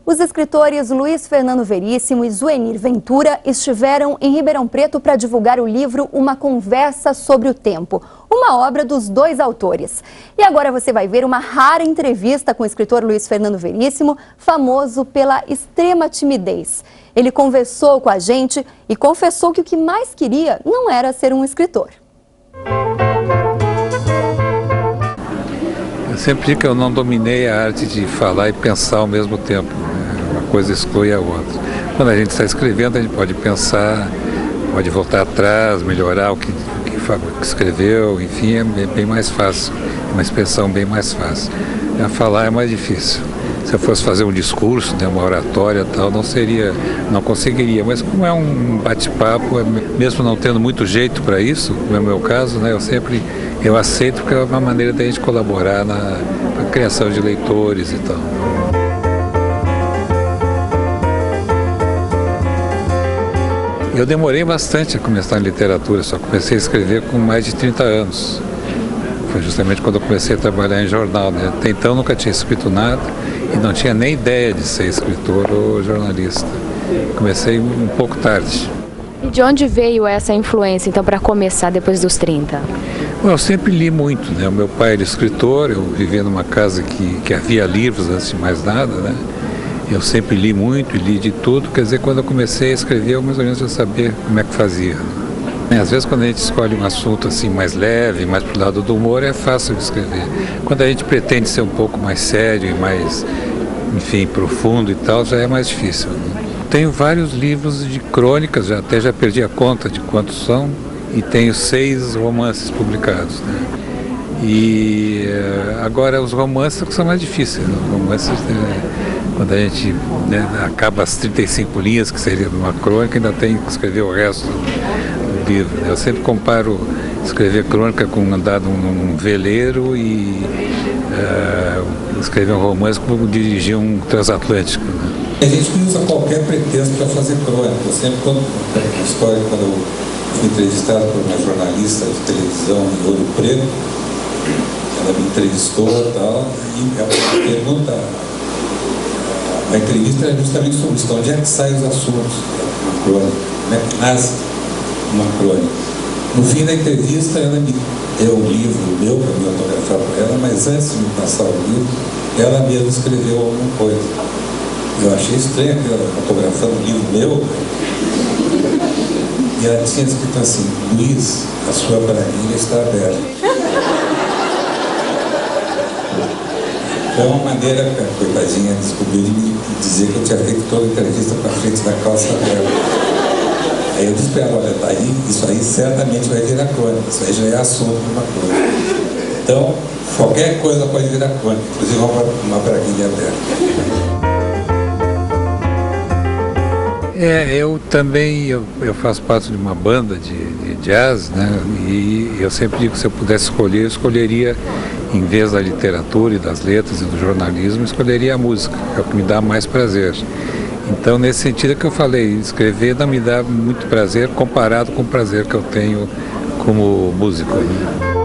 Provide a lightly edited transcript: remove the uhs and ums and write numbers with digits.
Os escritores Luiz Fernando Veríssimo e Zuenir Ventura estiveram em Ribeirão Preto para divulgar o livro Uma Conversa sobre o Tempo, uma obra dos dois autores. E agora você vai ver uma rara entrevista com o escritor Luiz Fernando Veríssimo, famoso pela extrema timidez. Ele conversou com a gente e confessou que o que mais queria não era ser um escritor. Eu sempre digo que eu não dominei a arte de falar e pensar ao mesmo tempo. Uma coisa exclui a outra. Quando a gente está escrevendo, a gente pode pensar, pode voltar atrás, melhorar o que escreveu, enfim, é bem mais fácil, é uma expressão bem mais fácil. A falar é mais difícil. Se eu fosse fazer um discurso, uma oratória e tal, não conseguiria. Mas como é um bate-papo, mesmo não tendo muito jeito para isso, como é o meu caso, eu aceito porque é uma maneira da gente colaborar na criação de leitores e tal. Eu demorei bastante a começar em literatura, só comecei a escrever com mais de 30 anos. Foi justamente quando eu comecei a trabalhar em jornal, né? Até então nunca tinha escrito nada e não tinha nem ideia de ser escritor ou jornalista. Comecei um pouco tarde. E de onde veio essa influência, então, para começar depois dos 30? Bom, eu sempre li muito, né? O meu pai era escritor, eu vivia numa casa que havia livros antes de mais nada, né? Eu sempre li muito e li de tudo, quer dizer, quando eu comecei a escrever, eu mais ou menos já sabia como é que fazia. Às vezes, quando a gente escolhe um assunto assim mais leve, mais pro lado do humor, é fácil de escrever. Quando a gente pretende ser um pouco mais sério e mais, enfim, profundo e tal, já é mais difícil, né? Tenho vários livros de crônicas, já perdi a conta de quantos são, e tenho 6 romances publicados, né? E agora os romances são mais difíceis, né? Os romances, quando a gente acaba as 35 linhas, que seria uma crônica, ainda tem que escrever o resto do livro, né? Eu sempre comparo escrever crônica com andar num veleiro e escrever um romance como dirigir um transatlântico, né? A gente não usa qualquer pretexto para fazer crônica. Eu sempre conto a história quando eu fui entrevistado por uma jornalista de televisão em Ouro Preto. Ela me entrevistou e tal, e ela pergunta, a entrevista era justamente sobre isso, onde é que saem os assuntos da crônica, como é que nasce uma crônica. No fim da entrevista, ela me deu um livro meu para me autografar para ela, mas antes de me passar o livro, ela mesma escreveu alguma coisa. Eu achei estranho ela autografando um livro meu, e ela tinha escrito assim: Luiz, a sua planilha está aberta. Então, uma maneira, a coitadinha descobriu de me dizer que eu tinha feito toda a entrevista para frente da calça dela. Aí eu disse para ela: olha, tá aí, isso aí certamente vai virar crônica, isso aí já é assunto de uma crônica. Então, qualquer coisa pode virar crônica, inclusive uma planilha aberta. Eu também, eu faço parte de uma banda de jazz, né? E eu sempre digo que se eu pudesse escolher, eu escolheria, em vez da literatura e das letras e do jornalismo, eu escolheria a música, que é o que me dá mais prazer. Então, nesse sentido é que eu falei, escrever não me dá muito prazer comparado com o prazer que eu tenho como músico, né?